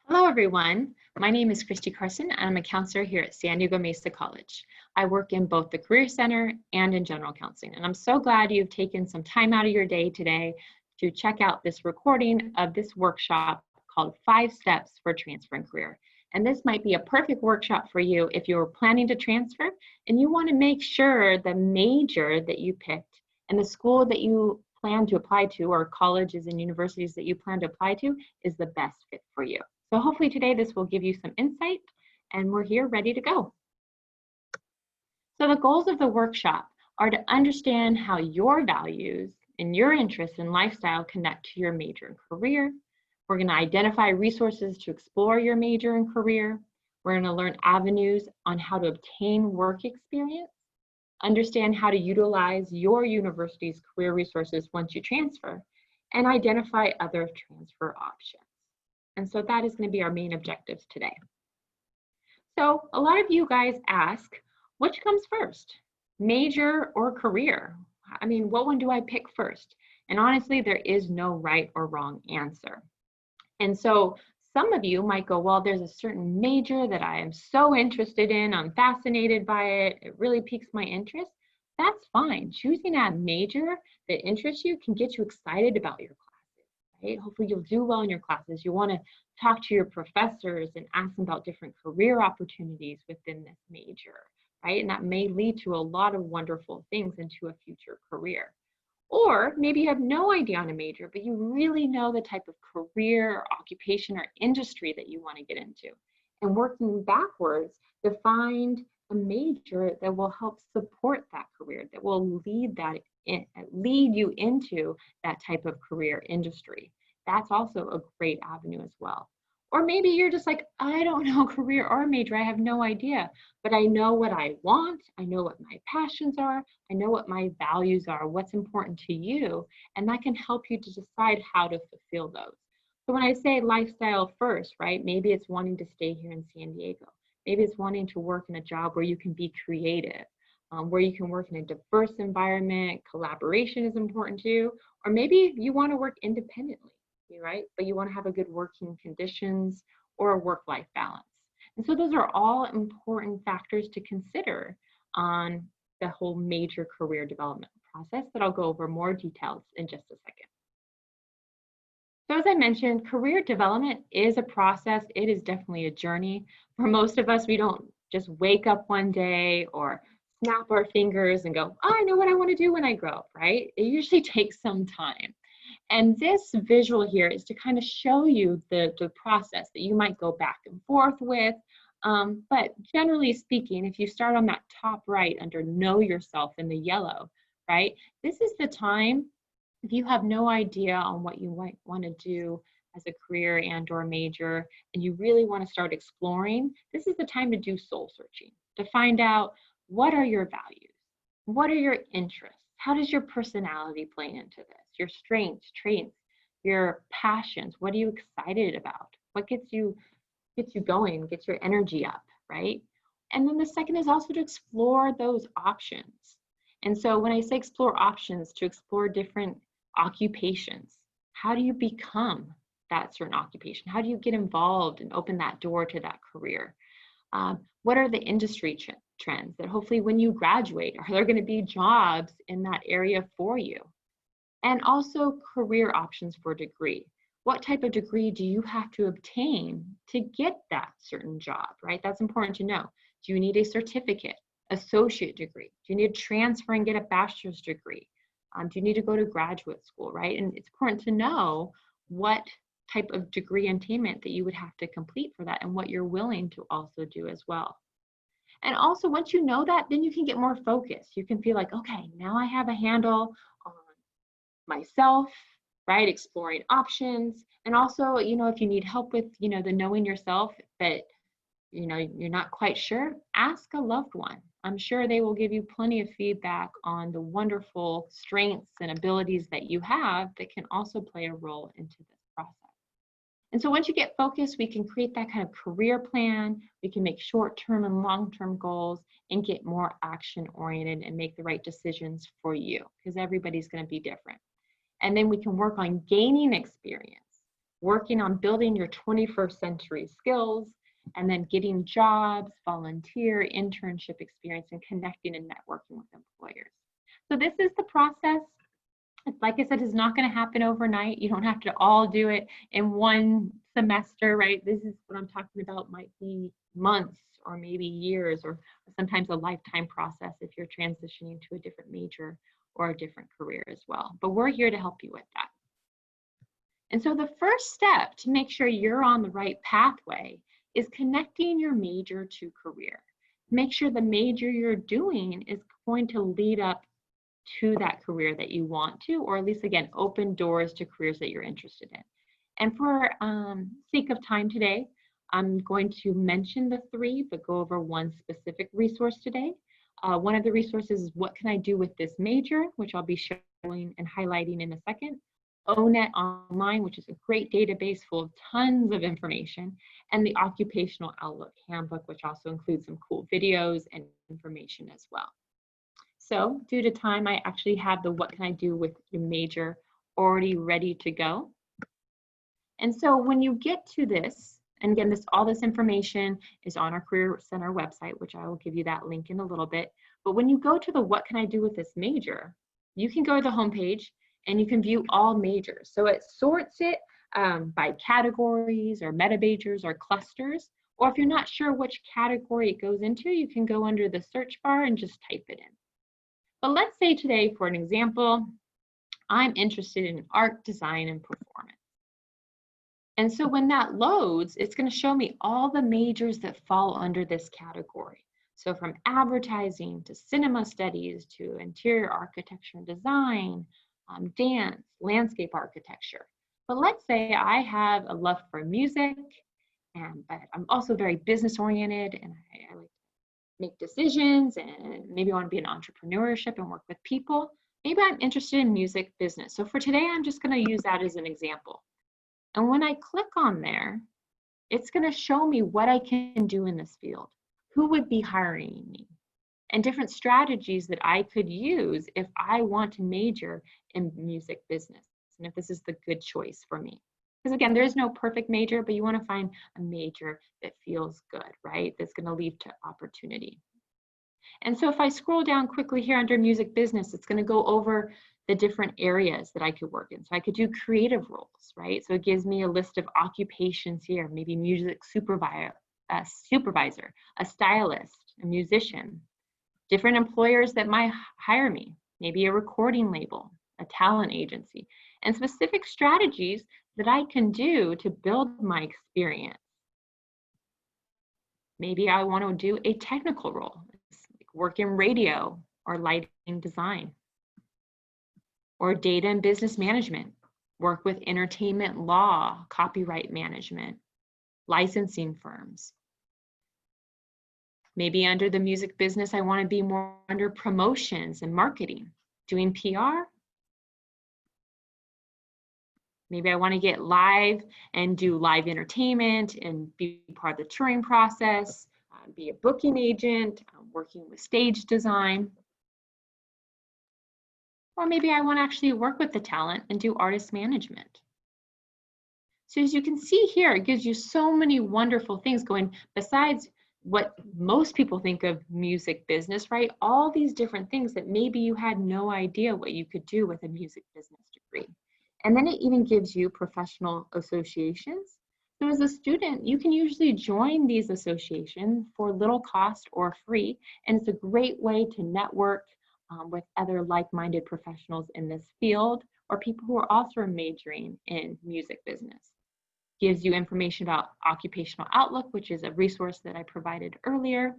Hello, everyone. My name is Christy Carson, and I'm a counselor here at San Diego Mesa College. I work in both the Career Center and in general counseling, and I'm so glad you've taken some time out of your day today to check out this recording of this workshop called 5 Steps for Transfer and Career. And this might be a perfect workshop for you if you're planning to transfer and you want to make sure the major that you picked and the school that you plan to apply to, or colleges and universities that you plan to apply to, is the best fit for you. So hopefully today this will give you some insight, and we're here ready to go. So the goals of the workshop are to understand how your values and your interests and lifestyle connect to your major and career. We're going to identify resources to explore your major and career. We're going to learn avenues on how to obtain work experience, understand how to utilize your university's career resources once you transfer, and identify other transfer options. And so that is going to be our main objectives today. So a lot of you guys ask, which comes first, major or career? I mean, what one do I pick first? And honestly, there is no right or wrong answer. And so some of you might go, well, there's a certain major that I am so interested in, I'm fascinated by it, it really piques my interest. That's fine. Choosing a major that interests you can get you excited about your classes, right? Hopefully you'll do well in your classes. You want to talk to your professors and ask them about different career opportunities within this major, right? And that may lead to a lot of wonderful things into a future career. Or maybe you have no idea on a major, but you really know the type of career or occupation or industry that you want to get into. And working backwards to find a major that will help support that career, that will lead you into that type of career industry. That's also a great avenue as well. Or maybe you're just like, I don't know career or major, I have no idea, but I know what I want, I know what my passions are, I know what my values are, what's important to you, and that can help you to decide how to fulfill those. So when I say lifestyle first, right, maybe it's wanting to stay here in San Diego. Maybe it's wanting to work in a job where you can be creative, where you can work in a diverse environment, collaboration is important to you, or maybe you want to work independently, right? But you want to have a good working conditions or a work-life balance. And so those are all important factors to consider on the whole major career development process that I'll go over more details in just a second. So as I mentioned, career development is a process. It is definitely a journey. For most of us, we don't just wake up one day or snap our fingers and go, oh, I know what I want to do when I grow up, right? It usually takes some time. And this visual here is to kind of show you the process that you might go back and forth with. But generally speaking, if you start on that top right under Know Yourself in the yellow, right? This is the time, if you have no idea on what you might want to do as a career and or major, and you really want to start exploring, this is the time to do soul searching, to find out what are your values, what are your interests, how does your personality play into this, your strengths, traits, your passions, what are you excited about, what gets you going, gets your energy up, right? And then the second is also to explore those options. And so when I say explore options, to explore different occupations, how do you become that certain occupation? How do you get involved and open that door to that career? What are the industry trends that hopefully when you graduate, are there going to be jobs in that area for you? And also career options for degree. What type of degree do you have to obtain to get that certain job, right? That's important to know. Do you need a certificate, associate degree? Do you need to transfer and get a bachelor's degree? Do you need to go to graduate school, right? And it's important to know what type of degree attainment that you would have to complete for that and what you're willing to also do as well. And also once you know that, then you can get more focused. You can feel like, okay, now I have a handle on myself, right? Exploring options. And also, if you need help with, the knowing yourself, but, you're not quite sure, ask a loved one. I'm sure they will give you plenty of feedback on the wonderful strengths and abilities that you have that can also play a role into this process. And so once you get focused, we can create that kind of career plan. We can make short-term and long-term goals and get more action-oriented and make the right decisions for you, because everybody's going to be different. And then we can work on gaining experience. working on building your 21st century skills, and then getting jobs, volunteer, internship experience, and connecting and networking with employers. So this is the process. Like I said, it's not going to happen overnight. You don't have to all do it in one semester, right? This is what I'm talking about, might be months or maybe years, or sometimes a lifetime process if you're transitioning to a different major or a different career as well. But we're here to help you with that. And so the first step to make sure you're on the right pathway is connecting your major to career. Make sure the major you're doing is going to lead up to that career that you want to, or at least again, open doors to careers that you're interested in. And for sake of time today, I'm going to mention the three, but go over one specific resource today. One of the resources is What Can I Do With This Major, which I'll be showing and highlighting in a second. ONET Online, which is a great database full of tons of information, and the Occupational Outlook Handbook, which also includes some cool videos and information as well. So due to time, I actually have the What Can I Do With Your Major already ready to go. And so when you get to this, and again, all this information is on our Career Center website, which I will give you that link in a little bit. But when you go to the What Can I Do With This Major, you can go to the homepage and you can view all majors. So it sorts it by categories or meta majors or clusters. Or if you're not sure which category it goes into, you can go under the search bar and just type it in. But let's say today, for an example, I'm interested in art, design, and performance. And so when that loads, it's going to show me all the majors that fall under this category. So from advertising to cinema studies to interior architecture and design, dance, landscape architecture. But let's say I have a love for music, but I'm also very business oriented, and I like to make decisions, and maybe I want to be in entrepreneurship and work with people. Maybe I'm interested in music business. So for today, I'm just going to use that as an example. And when I click on there, it's going to show me what I can do in this field, who would be hiring me, and different strategies that I could use if I want to major in music business, and if this is the good choice for me. Because again, there is no perfect major, but you want to find a major that feels good, right? That's going to lead to opportunity. And so if I scroll down quickly here under music business, it's going to go over the different areas that I could work in. So I could do creative roles, right? So it gives me a list of occupations here, maybe music supervisor, a stylist, a musician, different employers that might hire me, maybe a recording label, a talent agency, and specific strategies that I can do to build my experience. Maybe I want to do a technical role, like work in radio or lighting design, or data and business management, work with entertainment law, copyright management, licensing firms. Maybe under the music business, I want to be more under promotions and marketing, doing PR. Maybe I want to get live and do live entertainment and be part of the touring process, be a booking agent, working with stage design. Or maybe I want to actually work with the talent and do artist management. So as you can see here, it gives you so many wonderful things going besides what most people think of music business, right? All these different things that maybe you had no idea what you could do with a music business degree. And then it even gives you professional associations. So as a student, you can usually join these associations for little cost or free. And it's a great way to network with other like-minded professionals in this field, or people who are also majoring in music business. Gives you information about Occupational Outlook, which is a resource that I provided earlier,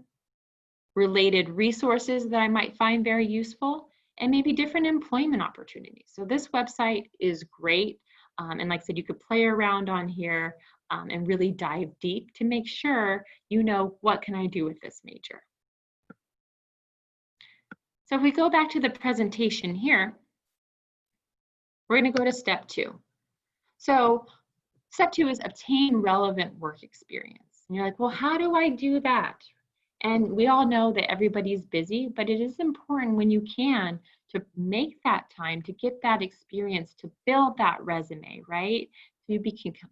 related resources that I might find very useful, and maybe different employment opportunities. So this website is great. And like I said, you could play around on here and really dive deep to make sure you know what can I do with this major. So if we go back to the presentation here, we're going to go to step 2. So step 2 is obtain relevant work experience. And you're like, well, how do I do that? And we all know that everybody's busy, but it is important when you can to make that time, to get that experience, to build that resume, right? So you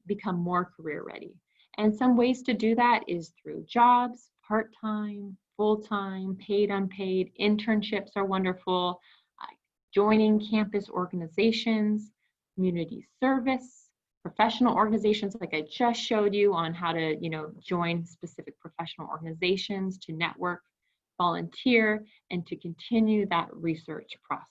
become more career ready. And some ways to do that is through jobs, part-time, full-time, paid, unpaid. Internships are wonderful. Joining campus organizations, community service, professional organizations like I just showed you on how to, join specific professional organizations to network, volunteer, and to continue that research process.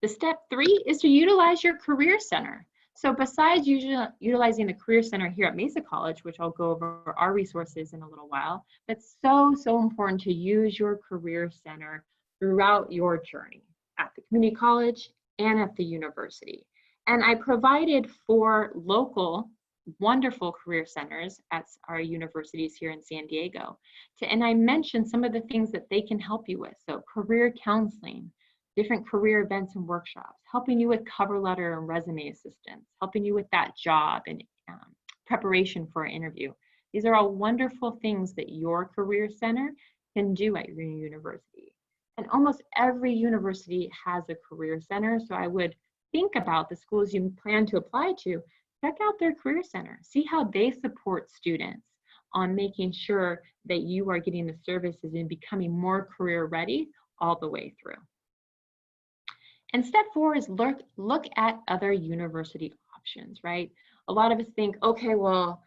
The step 3 is to utilize your Career Center. So besides utilizing the Career Center here at Mesa College, which I'll go over our resources in a little while, it's so important to use your Career Center throughout your journey at the community college and at the university. And I provided 4 local wonderful career centers at our universities here in San Diego. And I mentioned some of the things that they can help you with. So career counseling, different career events and workshops, helping you with cover letter and resume assistance, helping you with that job and preparation for an interview. These are all wonderful things that your career center can do at your university. And almost every university has a career center, so I would think about the schools you plan to apply to. Check out their career center. See how they support students on making sure that you are getting the services and becoming more career ready all the way through. And step 4 is look at other university options, right? A lot of us think, okay, well,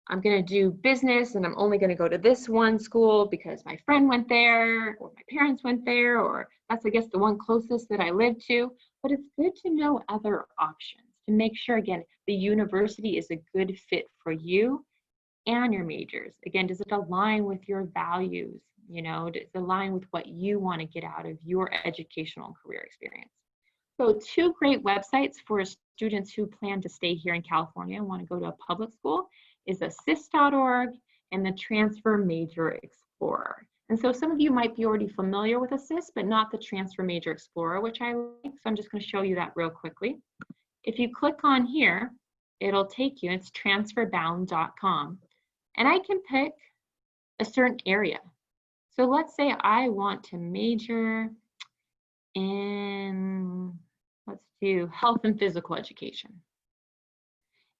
I'm going to do business and I'm only going to go to this one school because my friend went there or my parents went there, or that's, I guess, the one closest that I live to. But it's good to know other options to make sure, again, the university is a good fit for you and your majors. Again, does it align with your values? Does it align with what you want to get out of your educational and career experience? So 2 great websites for students who plan to stay here in California and want to go to a public school is assist.org and the Transfer Major Explorer. And so some of you might be already familiar with Assist, but not the Transfer Major Explorer, which I like. So I'm just going to show you that real quickly. If you click on here, it'll take you, it's transferbound.com. And I can pick a certain area. So let's say I want to major in, let's do health and physical education.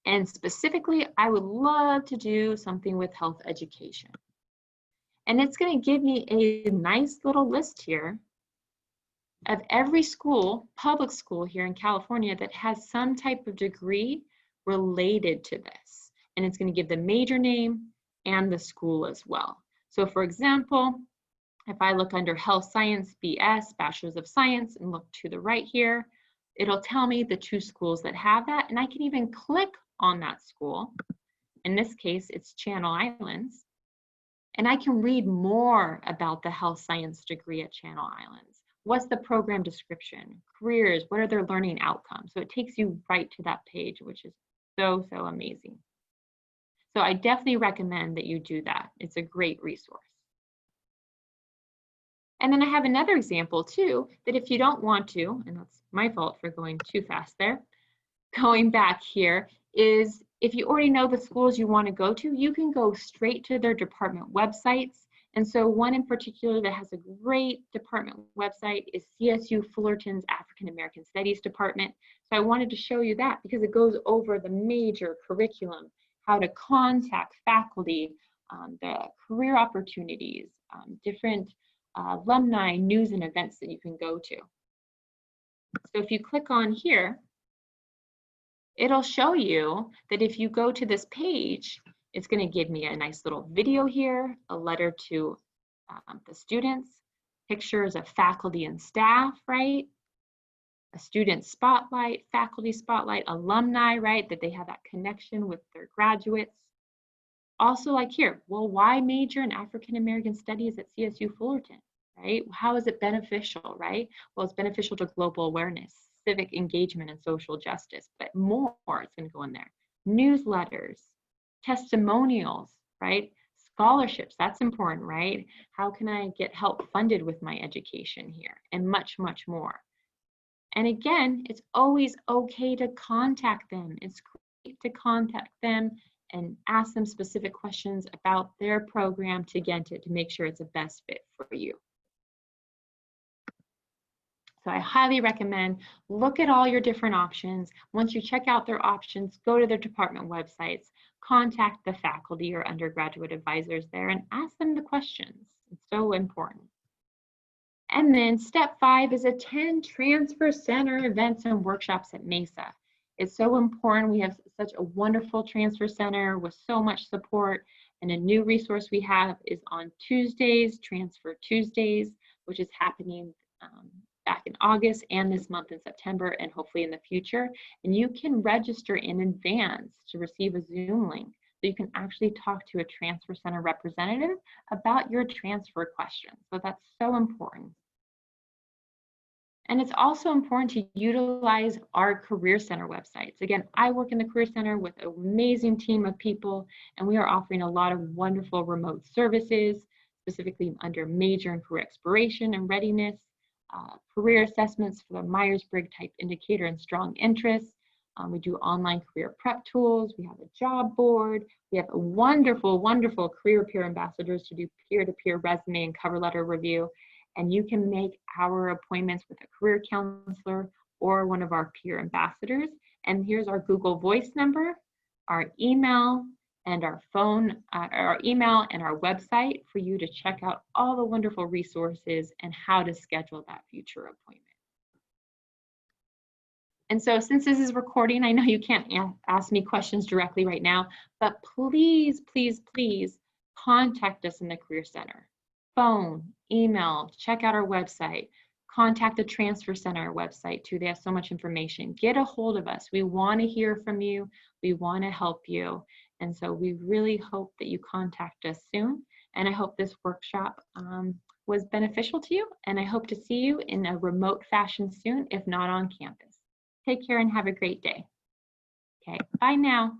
And specifically, I would love to do something with health education. And it's going to give me a nice little list here of every school, public school here in California, that has some type of degree related to this. And it's going to give the major name and the school as well. So for example, if I look under Health Science BS, Bachelor's of Science, and look to the right here, it'll tell me the 2 schools that have that. And I can even click on that school. In this case, it's Channel Islands. And I can read more about the health science degree at Channel Islands. What's the program description? Careers, what are their learning outcomes? So it takes you right to that page, which is so amazing. So I definitely recommend that you do that. It's a great resource. And then I have another example too, that if you don't want to, and that's my fault for going too fast there, going back here, is if you already know the schools you want to go to, you can go straight to their department websites. And so one in particular that has a great department website is CSU Fullerton's African American Studies Department. So I wanted to show you that because it goes over the major curriculum, how to contact faculty, the career opportunities, different alumni news and events that you can go to. So if you click on here, it'll show you that if you go to this page, it's going to give me a nice little video here, a letter to the students, pictures of faculty and staff, right? A student spotlight, faculty spotlight, alumni, right? That they have that connection with their graduates. Also like here, well, why major in African American Studies at CSU Fullerton, right? How is it beneficial, right? Well, it's beneficial to global awareness, civic engagement, and social justice, but more is going to go in there. Newsletters, testimonials, right? Scholarships, that's important, right? How can I get help funded with my education here? And much more. And again, it's always okay to contact them. It's great to contact them and ask them specific questions about their program to make sure it's a best fit for you. So I highly recommend look at all your different options. Once you check out their options, go to their department websites, contact the faculty or undergraduate advisors there and ask them the questions. It's so important. And then step 5 is attend Transfer Center events and workshops at Mesa. It's so important. We have such a wonderful Transfer Center with so much support. And a new resource we have is on Tuesdays, Transfer Tuesdays, which is happening back in August and this month in September and hopefully in the future. And you can register in advance to receive a Zoom link. So you can actually talk to a Transfer Center representative about your transfer questions. So that's so important. And it's also important to utilize our Career Center websites. Again, I work in the Career Center with an amazing team of people, and we are offering a lot of wonderful remote services, specifically under major and career exploration and readiness, career assessments for the Myers-Briggs type indicator and strong interest. We do online career prep tools. We have a job board. We have a wonderful, wonderful career peer ambassadors to do peer-to-peer resume and cover letter review. And you can make our appointments with a career counselor or one of our peer ambassadors. And here's our Google Voice number, our email, and our phone, our email and our website for you to check out all the wonderful resources and how to schedule that future appointment. And so since this is recording, I know you can't ask me questions directly right now, but please, please, please contact us in the Career Center. Phone, email, check out our website, contact the Transfer Center website too. They have so much information. Get a hold of us. We want to hear from you. We want to help you. And so we really hope that you contact us soon. And I hope this workshop was beneficial to you. And I hope to see you in a remote fashion soon, if not on campus. Take care and have a great day. Okay, bye now.